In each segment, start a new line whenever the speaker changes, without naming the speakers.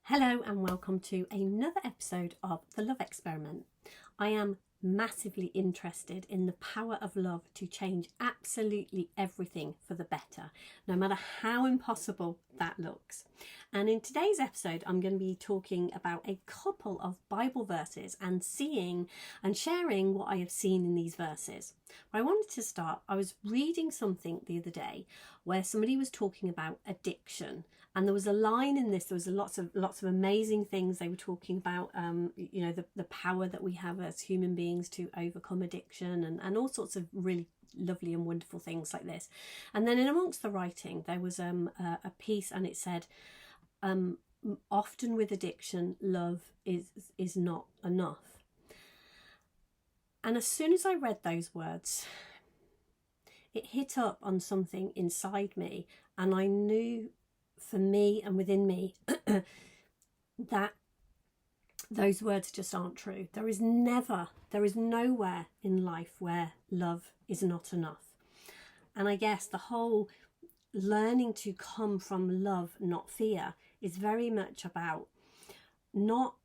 Hello and welcome to another episode of The Love Experiment. I am massively interested in the power of love to change absolutely everything for the better, no matter how impossible that looks. And in today's episode, I'm going to be talking about a couple of Bible verses and seeing and sharing what I have seen in these verses. But I wanted to start, I was reading something the other day where somebody was talking about addiction. And there was a line in this, there was lots of amazing things they were talking about, the power that we have as human beings to overcome addiction and all sorts of really lovely and wonderful things like this. And then in amongst the writing, there was a piece and it said, often with addiction, love is not enough. And as soon as I read those words, it hit up on something inside me, and I knew for me and within me that those words just aren't true. There is nowhere in life where love is not enough. And I guess the whole learning to come from love, not fear, is very much about not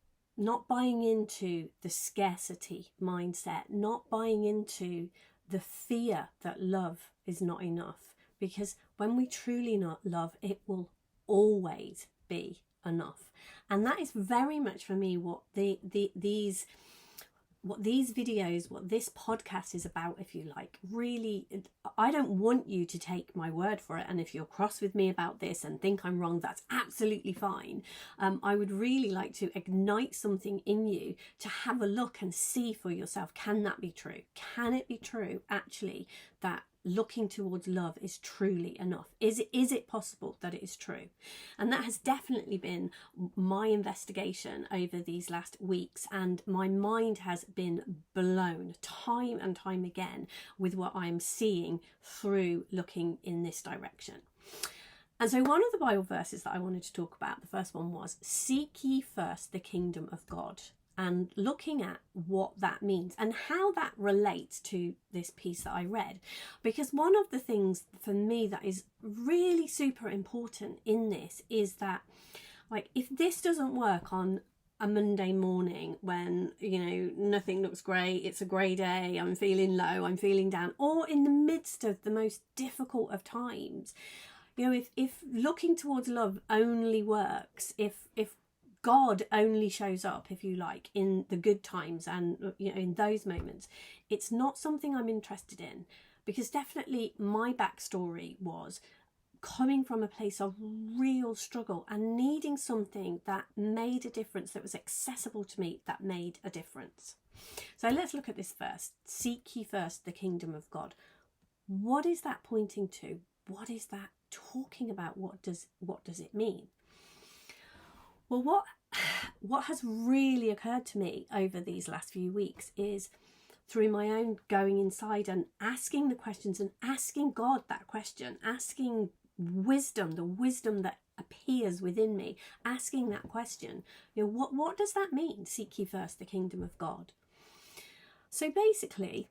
buying into the scarcity mindset, not buying into the fear that love is not enough. Because when we truly not love, it will always be enough. And that is very much for me what these videos, what this podcast is about, if you like. Really, I don't want you to take my word for it, and if you're cross with me about this and think I'm wrong, that's absolutely fine. I would really like to ignite something in you to have a look and see for yourself, can that be true? Can it be true actually that looking towards love is truly enough? Is it possible that it is true? And that has definitely been my investigation over these last weeks, and my mind has been blown time and time again with what I'm seeing through looking in this direction. And so one of the Bible verses that I wanted to talk about, the first one was, "Seek ye first the kingdom of God," and looking at what that means and how that relates to this piece that I read. Because one of the things for me that is really super important in this is that, like, if this doesn't work on a Monday morning when, nothing looks great, it's a grey day, I'm feeling low, I'm feeling down, or in the midst of the most difficult of times, if looking towards love only works, if God only shows up, if you like, in the good times and in those moments, it's not something I'm interested in. Because definitely my backstory was coming from a place of real struggle and needing something that made a difference, that was accessible to me, that made a difference. So let's look at this first. Seek ye first the kingdom of God. What is that pointing to? What is that talking about? What does it mean? Well, what has really occurred to me over these last few weeks is through my own going inside and asking the questions and asking God that question, asking wisdom, the wisdom that appears within me, asking that question, what does that mean? Seek ye first the kingdom of God. So basically,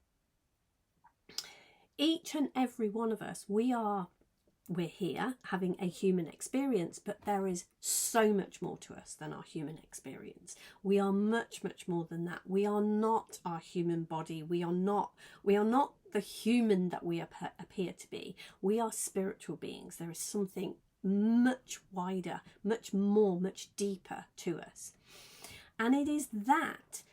each and every one of us, we're here having a human experience, but there is so much more to us than our human experience. We are much, much more than that. We are not our human body. We are not the human that we appear to be. We are spiritual beings. There is something much wider, much more, much deeper to us. And it is that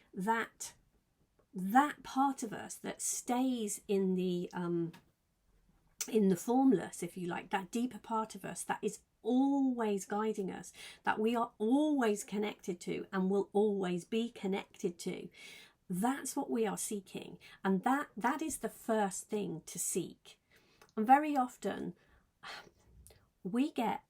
part of us that stays in the formless, if you like, that deeper part of us that is always guiding us, that we are always connected to and will always be connected to. That's what we are seeking, and that is the first thing to seek. And very often we get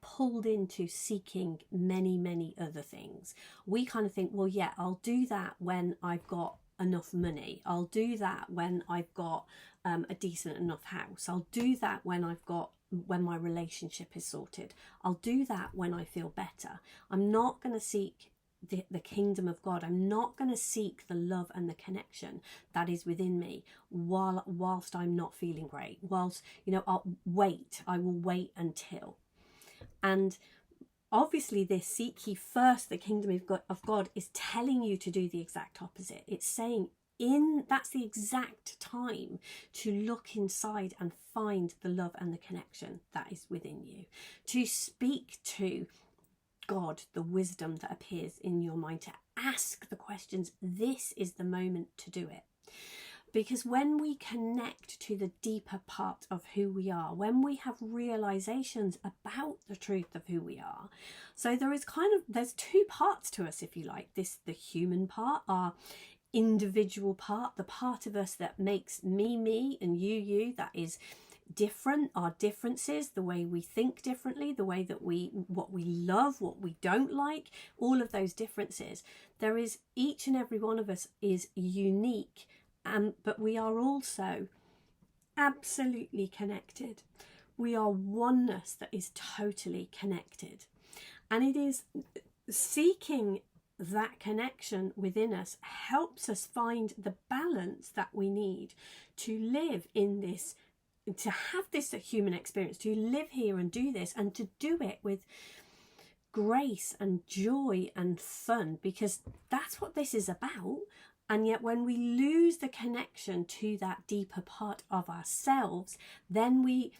pulled into seeking many other things. We kind of think, well, yeah, I'll do that when I've got enough money. I'll do that when I've got a decent enough house. I'll do that when my relationship is sorted. I'll do that when I feel better. I'm not going to seek the kingdom of God. I'm not going to seek the love and the connection that is within me whilst I'm not feeling great. I will wait until. And obviously this seek ye first the kingdom of God is telling you to do the exact opposite. It's saying that's the exact time to look inside and find the love and the connection that is within you, to speak to God, the wisdom that appears in your mind, to ask the questions. This is the moment to do it. Because when we connect to the deeper part of who we are, when we have realizations about the truth of who we are, so there's two parts to us, if you like. The human part, our individual part, the part of us that makes me and you, that is different, our differences, the way we think differently, the way that what we love, what we don't like, all of those differences. There is, each and every one of us is unique, but we are also absolutely connected. We are oneness that is totally connected, and it is seeking that connection within us helps us find the balance that we need to live in this, to have this human experience, to live here and do this, and to do it with grace and joy and fun, because that's what this is about. And yet when we lose the connection to that deeper part of ourselves, then we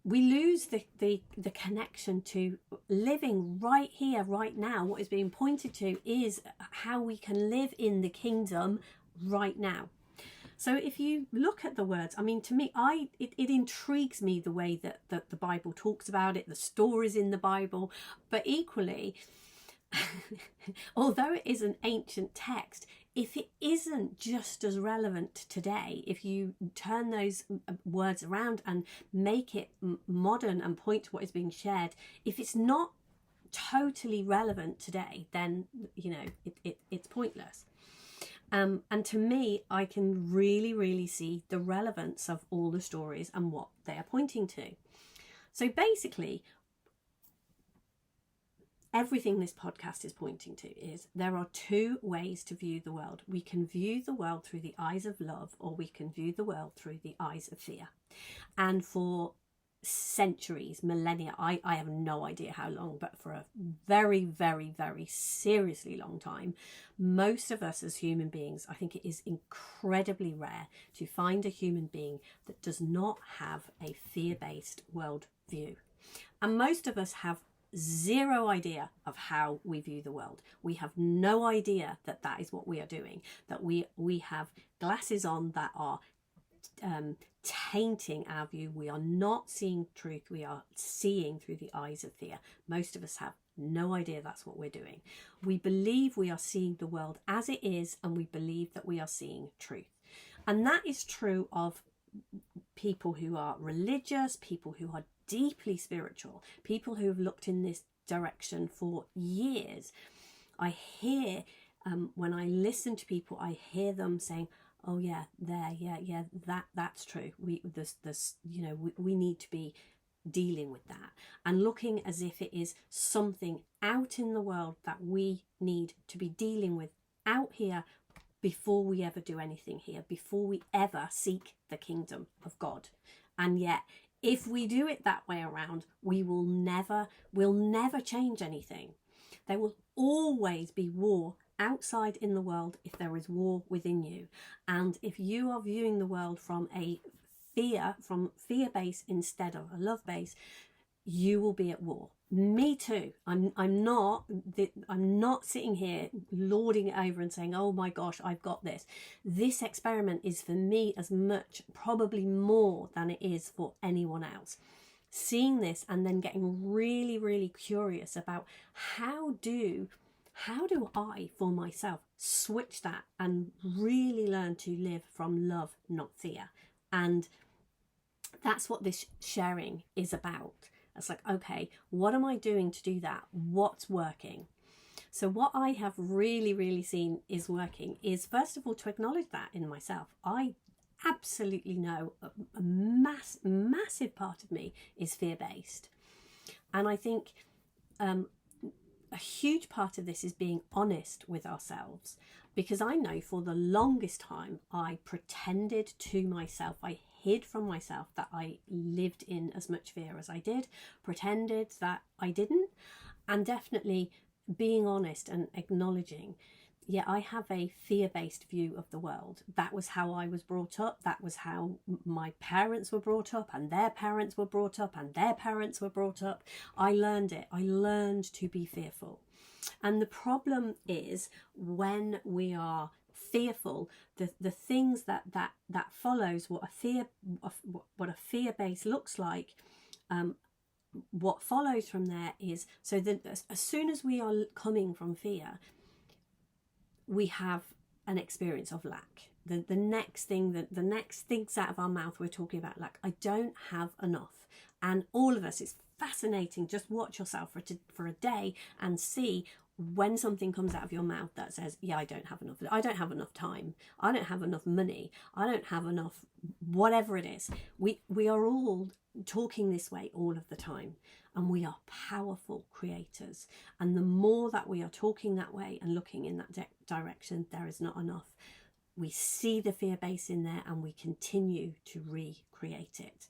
lose the connection to living right here, right now. What is being pointed to is how we can live in the kingdom right now. So if you look at the words, I mean, to me, it intrigues me the way that the Bible talks about it, the stories in the Bible, but equally, although it is an ancient text, if it isn't just as relevant today, if you turn those words around and make it modern and point to what is being shared, if it's not totally relevant today, then, it's pointless. And to me, I can really, really see the relevance of all the stories and what they are pointing to. So basically, everything this podcast is pointing to is there are two ways to view the world. We can view the world through the eyes of love, or we can view the world through the eyes of fear. And for centuries, millennia, I have no idea how long, but for a very, very, very seriously long time, most of us as human beings, I think it is incredibly rare to find a human being that does not have a fear-based worldview. And most of us have zero idea of how we view the world. We have no idea that is what we are doing, that we have glasses on that are tainting our view. We are not seeing truth. We are seeing through the eyes of fear. Most of us have no idea that's what we're doing. We believe we are seeing the world as it is, and we believe that we are seeing truth. And that is true of people who are religious, people who are deeply spiritual, people who have looked in this direction for years. I hear, when I listen to people, I hear them saying, "Oh yeah, that's true. We need to be dealing with that," and looking as if it is something out in the world that we need to be dealing with out here before we ever do anything here, before we ever seek the kingdom of God. And yet, if we do it that way around, we'll never change anything. There will always be war outside in the world if there is war within you. And if you are viewing the world from fear base instead of a love base, you will be at war. Me too. I'm not sitting here lording it over and saying, "Oh my gosh, I've got this." This experiment is for me as much, probably more than it is for anyone else. Seeing this and then getting really, really curious about how do I, for myself, switch that and really learn to live from love, not fear. And that's what this sharing is about. It's like, okay, what am I doing to do that? What's working? So what I have really, really seen is working is, first of all, to acknowledge that in myself. I absolutely know a massive part of me is fear-based. And I think a huge part of this is being honest with ourselves, because I know for the longest time I pretended to myself, I hid from myself that I lived in as much fear as I did, pretended that I didn't, And definitely being honest and acknowledging, yeah, I have a fear-based view of the world. That was how I was brought up. That was how my parents were brought up, and their parents were brought up, and their parents were brought up. I learned it. I learned to be fearful. And the problem is when we are fearful, the things that follows what a fear base looks like, what follows from there is, so that as soon as we are coming from fear, we have an experience of lack. The next thing, the next things out of our mouth, we're talking about lack. I don't have enough. And all of us, it's fascinating. Just watch yourself for a day and see when something comes out of your mouth that says, yeah, I don't have enough. I don't have enough time. I don't have enough money. I don't have enough, whatever it is. We are all talking this way all of the time, and we are powerful creators. And the more that we are talking that way and looking in that direction, there is not enough. We see the fear base in there and we continue to recreate it.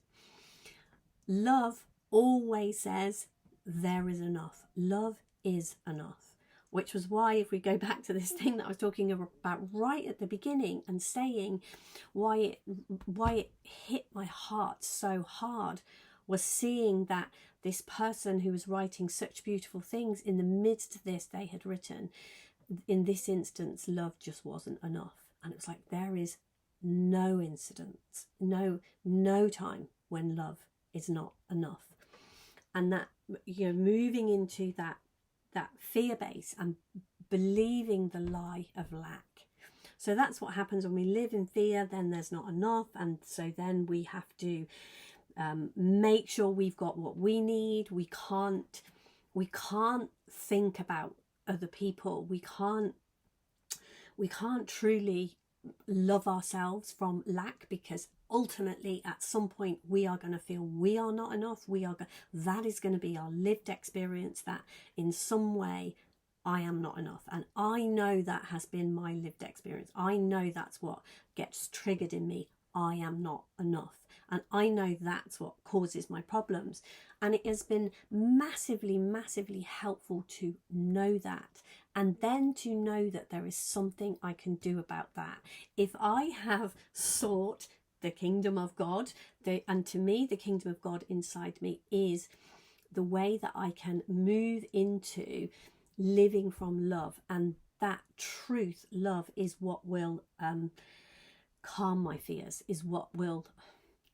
Love always says there is enough. Love is enough, which was why, if we go back to this thing that I was talking about right at the beginning and saying why it hit my heart so hard, was seeing that this person who was writing such beautiful things, in the midst of this, they had written, in this instance, love just wasn't enough. And it was like, there is no incident, no time when love is not enough. And that, moving into that fear base and believing the lie of lack. So that's what happens when we live in fear. Then there's not enough, and so then we have to make sure we've got what we need. We can't think about other people. We can't truly love ourselves from lack, because ultimately at some point we are going to feel we are not enough. That is going to be our lived experience, that in some way I am not enough. And I know that has been my lived experience. I know that's what gets triggered in me. I am not enough. And I know that's what causes my problems. And it has been massively, massively helpful to know that. And then to know that there is something I can do about that. If I have sought the kingdom of God, and to me, the kingdom of God inside me is the way that I can move into living from love. And that truth, love, is what will calm my fears, is what will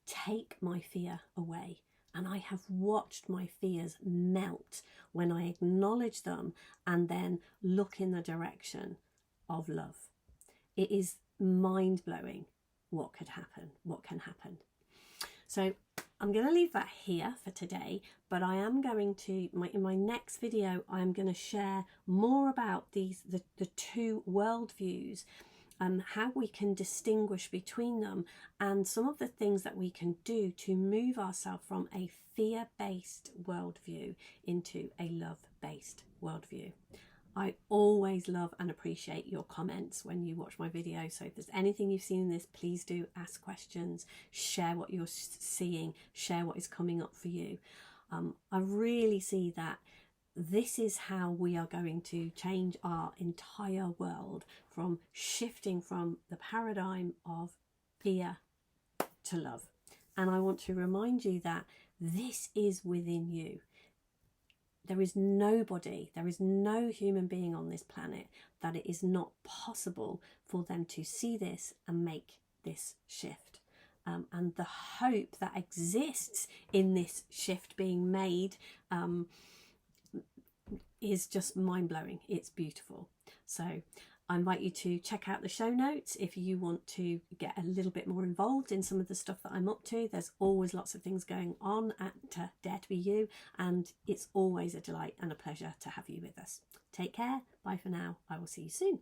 take my fear away. And I have watched my fears melt when I acknowledge them and then look in the direction of love. It is mind-blowing what can happen. So I'm going to leave that here for today, but I am going to, in my next video, I'm going to share more about the two worldviews, how we can distinguish between them, and some of the things that we can do to move ourselves from a fear-based worldview into a love-based worldview. I always love and appreciate your comments when you watch my video. So if there's anything you've seen in this, please do ask questions, share what you're seeing, share what is coming up for you. I really see that this is how we are going to change our entire world, from shifting from the paradigm of fear to love. And I want to remind you that this is within you. There is nobody, there is no human being on this planet that it is not possible for them to see this and make this shift. And the hope that exists in this shift being made is just mind-blowing. It's beautiful. So I invite you to check out the show notes if you want to get a little bit more involved in some of the stuff that I'm up to. There's always lots of things going on at Dare to Be You, and it's always a delight and a pleasure to have you with us. Take care. Bye for now. I will see you soon.